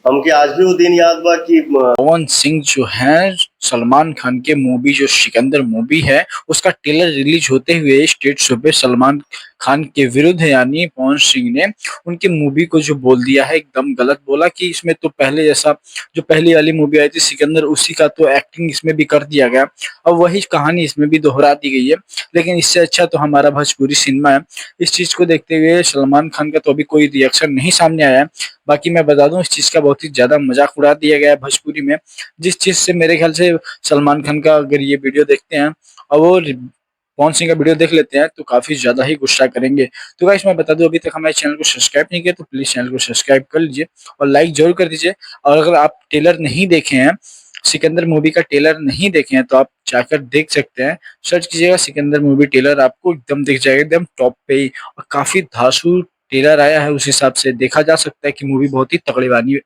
हमके आज भी वो दिन याद बा कि पवन सिंह जो है सलमान खान के मूवी जो सिकंदर मूवी है उसका ट्रेलर रिलीज होते हुए स्टेट शो पे सलमान खान के विरुद्ध यानी पवन सिंह ने उनकी मूवी को जो बोल दिया है एकदम गलत बोला कि इसमें तो पहले जैसा जो पहली वाली मूवी आई थी सिकंदर उसी का तो एक्टिंग इसमें भी कर दिया गया। अब वही कहानी इसमें भी दोहरा दी गई है, लेकिन इससे अच्छा तो हमारा भोजपुरी सिनेमा है। इस चीज को देखते हुए सलमान खान का तो अभी कोई रिएक्शन नहीं सामने आया है। बाकी मैं बता दूं इस चीज का बहुत ही ज्यादा मजाक उड़ा दिया गया है भोजपुरी में, जिस चीज से मेरे ख्याल से सलमान खान का अगर ये वीडियो देखते हैं और वो पवन सिंह का वीडियो देख लेते हैं तो काफी ज्यादा ही गुस्सा करेंगे। तो गाइस मैं बता दूं अभी तक हमारे चैनल को सब्सक्राइब नहीं किया तो प्लीज चैनल को सब्सक्राइब कर लीजिए और लाइक जरूर कर दीजिए। और अगर आप ट्रेलर नहीं देखे हैं, सिकंदर मूवी का ट्रेलर नहीं देखे हैं तो आप जाकर देख सकते हैं। सर्च कीजिएगा सिकंदर मूवी ट्रेलर, आपको एकदम दिख जाएगा एकदम टॉप पे ही। और काफी धांसू ट्रेलर आया है, उस हिसाब से देखा जा सकता है कि मूवी बहुत ही तगड़ी आने